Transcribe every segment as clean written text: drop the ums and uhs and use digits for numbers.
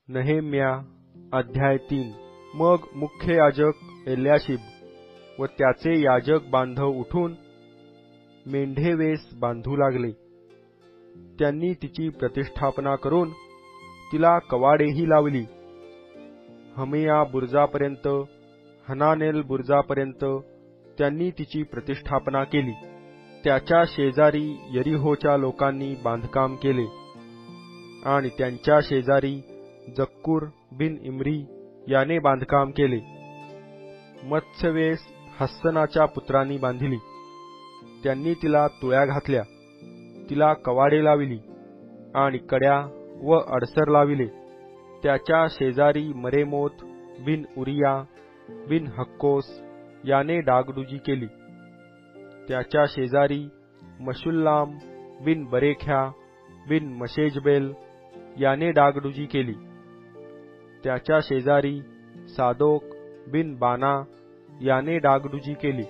नहेम्या अध्याय 3. मग मुख्य याजक एल्याशिब व त्याचे याजक बांधव उठून मेंढेवेस बांधू लागले. त्यांनी तिची प्रतिष्ठापना करून तिला कवाडेही लावली. हमिया बुर्जापर्यंत, हनानेल बुर्जापर्यंत त्यांनी तिची प्रतिष्ठापना केली. त्याच्या शेजारी यरीहोच्या लोकांनी बांधकाम केले आणि त्यांच्या शेजारी जक्कूर बिन इम्री याने बांधकाम केले. मत्स्यवेस हस्सनाच्या पुत्रांनी बांधिली. त्यांनी तिला तुळ्या घातल्या, तिला कवाडे लाविली आणि कड्या व अडसर लाविले. त्याच्या शेजारी मरेमोत बिन उरिया बिन हक्कोस याने डागडुजी केली. त्याच्या शेजारी मशुल्लाम बिन बरेख्या बिन मशेजबेल याने डागडुजी केली. त्याच्या शेजारी सादोक बिन बाना याने डागडुजी केली.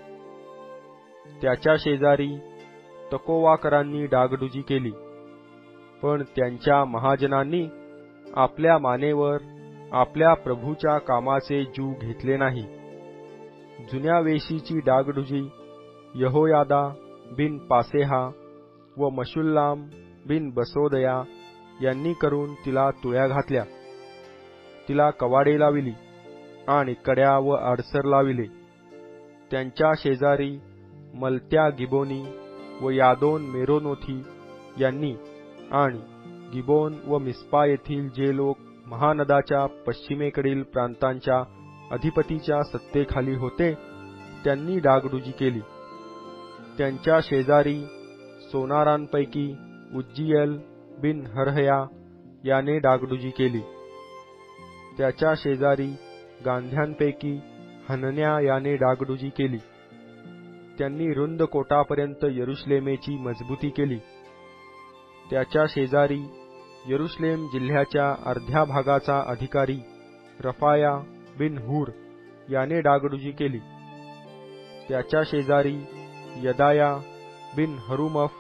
त्याच्या शेजारी तकोवाकरांनी डागडुजी केली. पण त्यांच्या महाजनांनी आपल्या मानेवर आपल्या प्रभूच्या कामाचे जू घेतले नाही. जुन्या वेशीची डागडुजी यहोयादा बिन पासेहा व मशुल्लाम बिन बसोदया यांनी करून तिला तुळ्या घातल्या, तिला कवाडे लाविली आणि कड्या व अडसर लाविले. त्यांच्या शेजारी मलत्या गिबोनी व यादोन मेरोनोथी यांनी आणि गिबोन व मिस्पा येथील जे लोक महानदाच्या पश्चिमेकडील प्रांतांच्या अधिपतीच्या सत्तेखाली होते त्यांनी डागडुजी केली. त्यांच्या शेजारी सोनारांपैकी उज्जियल बिन हरहया याने डागडुजी केली. त्याच्या शेजारी गांध्यांपैकी हनन्या याने डागडुजी केली. त्यांनी रुंद कोटापर्यंत यरुशलेमेची मजबूती केली. त्याच्या शेजारी यरुशलेम जिल्ह्याच्या अर्ध्या भागाचा अधिकारी रफाया बिन हूर याने डागडुजी केली. त्याच्या शेजारी यदाया बिन हरुमफ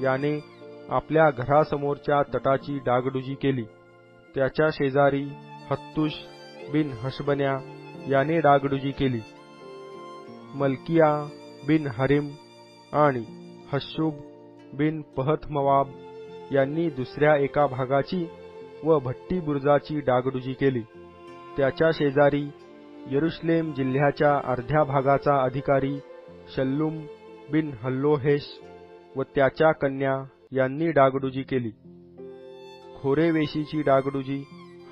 याने आपल्या घरासमोरच्या तटाची डागडुजी केली. त्याच्या शेजारी हत्तुश बिन हशबन्या याने डागडुजी केली. मल्किया बिन हरिम आणि हशुब बिन पहतमवाब यांनी दुसऱ्या एका भागाची व भट्टी बुर्जाची डागडुजी केली. त्याच्या शेजारी यरुशलेम जिल्ह्याच्या अर्ध्या भागाचा अधिकारी शल्लूम बिन हल्लोहेश व त्याच्या कन्या यांनी डागडुजी केली. खोरेवेशीची डागडुजी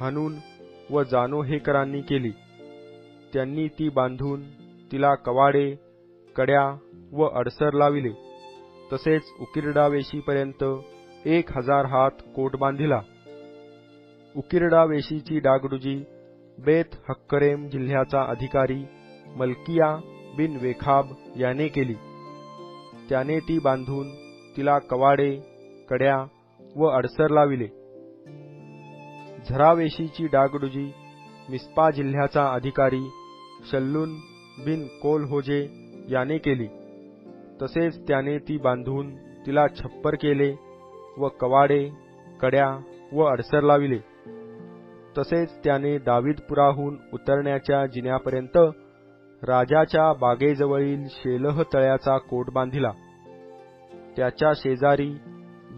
हनून व जानोहेकरांनी केली. त्यांनी ती बांधून तिला कवाडे, कड्या व अडसर लाविले. तसेच उकिरडावेशीपर्यंत 1000 हात कोट बांधिला. उकिरडावेशीची डागडुजी बेत हक्करेम जिल्ह्याचा अधिकारी मल्किया बिन वेखाब याने केली. त्याने ती बांधून तिला कवाडे, कड्या व अडसर लाविले. झरावेशीची डागडुजी मिस्पा जिल्ह्याचा अधिकारी शल्लून बिन कोलहोजे याने केली. तसेच त्याने ती बांधून तिला छप्पर केले व कवाडे, कड्या व अडसर लाविले. तसेच त्याने दावीदपुराहून उतरण्याच्या जिन्यापर्यंत राजाच्या बागेजवळील शेलह तळ्याचा कोट बांधिला. त्याच्या शेजारी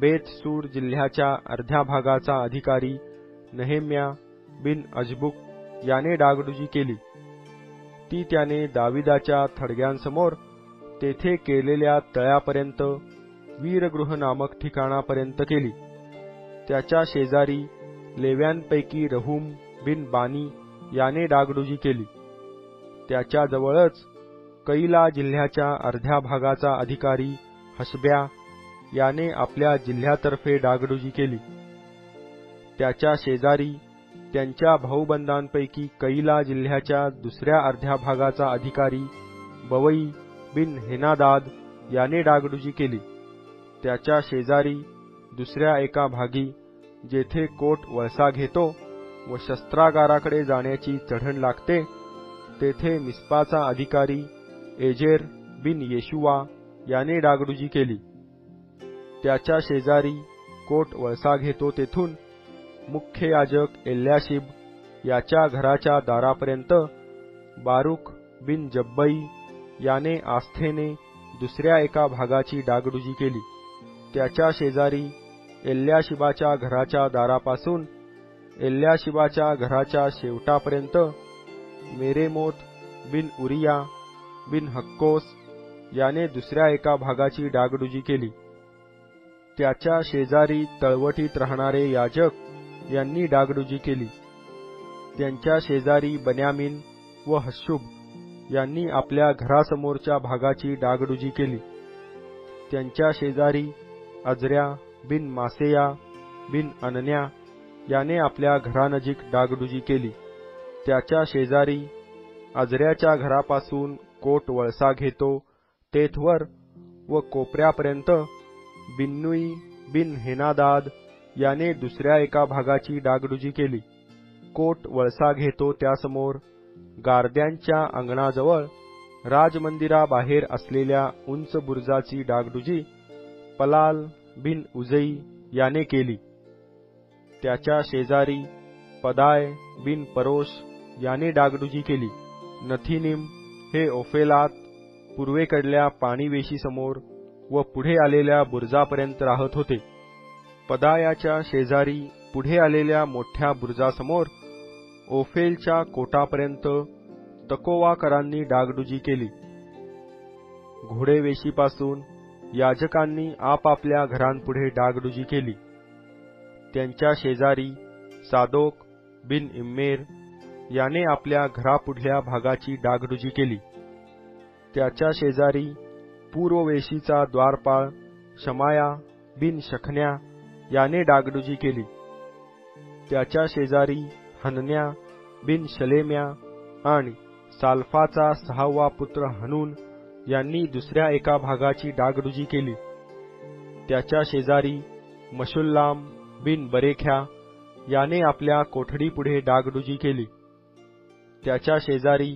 बेत सूर जिल्ह्याच्या अर्ध्या भागाचा अधिकारी नहेम्या बिन अजबुक याने डागडुजी केली. ती त्याने दाविदाच्या थडग्यांसमोर तेथे केलेल्या तळ्यापर्यंत वीरगृह नामक ठिकाणापर्यंत केली. त्याच्या शेजारी लेव्यांपैकी रहूम बिन बानी याने डागडुजी केली. त्याच्या जवळच कैला जिल्ह्याच्या अर्ध्या भागाचा अधिकारी हशब्या याने आपल्या जिल्ह्यातर्फे डागडुजी केली. त्याच्या शेजारी त्यांच्या भाऊबंदांपैकी कैला जिल्ह्याच्या दुसऱ्या अर्ध्या भागाचा अधिकारी बवई बिन हेनादाद याने डागडुजी केली. त्याच्या शेजारी दुसऱ्या एका भागी जेथे कोट वळसा घेतो व शस्त्रागाराकडे जाण्याची चढण लागते तेथे मिस्पाचा अधिकारी एजेर बिन येशुवा याने डागडुजी केली. त्याच्या शेजारी कोट वळसा घेतो तेथून मुख्य याजक एल्याशिब याच्या घराच्या दारापर्यंत बारूक बिन जब्बई याने आस्थेने दुसऱ्या एका भागाची डागडुजी केली. त्याच्या शेजारी एल्याशिबाच्या घराच्या दारापासून एल्याशिबाच्या घराच्या शेवटापर्यंत मेरेमोत बिन उरिया बिन हक्कोस याने दुसऱ्या एका भागाची डागडुजी केली. त्याच्या शेजारी तळवटीत राहणारे याजक यांनी डागडुजी केली. त्यांच्या शेजारी बन्यामीन व हशुब यांनी आपल्या घरासमोरच्या भागाची डागडुजी केली. त्यांच्या शेजारी अजऱ्या बिन मासेया बिन अनन्या याने आपल्या घरानजीक डागडुजी केली. त्याच्या शेजारी अजऱ्याच्या घरापासून कोट वळसा घेतो तेथवर व कोपऱ्यापर्यंत बिन्नुई बिन हेनादाद याने दुसऱ्या एका भागाची डागडुजी केली. कोट वळसा घेतो त्यासमोर गारद्यांच्या अंगणाजवळ राजमंदिराबाहेर असलेल्या उंच बुरुजाची डागडुजी पलाल बिन उजई याने केली. त्याच्या शेजारी पदाय बिन परोश याने डागडुजी केली. नथिनिम हे ओफेलात पूर्वेकडल्या पाणीवेशीसमोर व पुढे आलेल्या बुरुजापर्यंत राहत होते. पदायाच्या शेजारी पुढे आलेल्या मोठ्या बुरुजासमोर ओफेलच्या कोटापर्यंत तकोवाकरांनी डागडुजी केली. घोडेवेशीपासून याजकांनी आपापल्या घरांपुढे डागडुजी केली. त्यांच्या शेजारी सादोक बिन इम्मेर याने आपल्या घरापुढल्या भागाची डागडुजी केली. त्याच्या शेजारी पूर्ववेशीचा द्वारपाळ शमाया बिन शखन्या याने डागडुजी केली. त्याच्या शेजारी हनन्या बिन शलेम्या आणि साल्फाचा 6वा पुत्र हनून यांनी दुसऱ्या एका भागाची डागडुजी केली. त्याच्या शेजारी मशुल्लाम बिन बरेख्या याने आपल्या कोठडीपुढे डागडुजी केली. त्याच्या शेजारी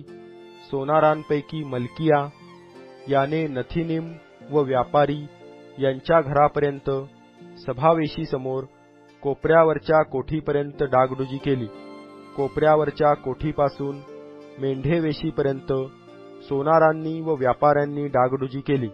सोनारांपैकी मलकिया याने नथिनिम व व्यापारी यांच्या घरापर्यंत सभावेशीसमोर कोपऱ्यावरच्या कोठीपर्यंत डागडुजी केली. कोपऱ्यावरच्या कोठीपासून मेंढेवेशीपर्यंत सोनारांनी व व्यापाऱ्यांनी डागडुजी केली.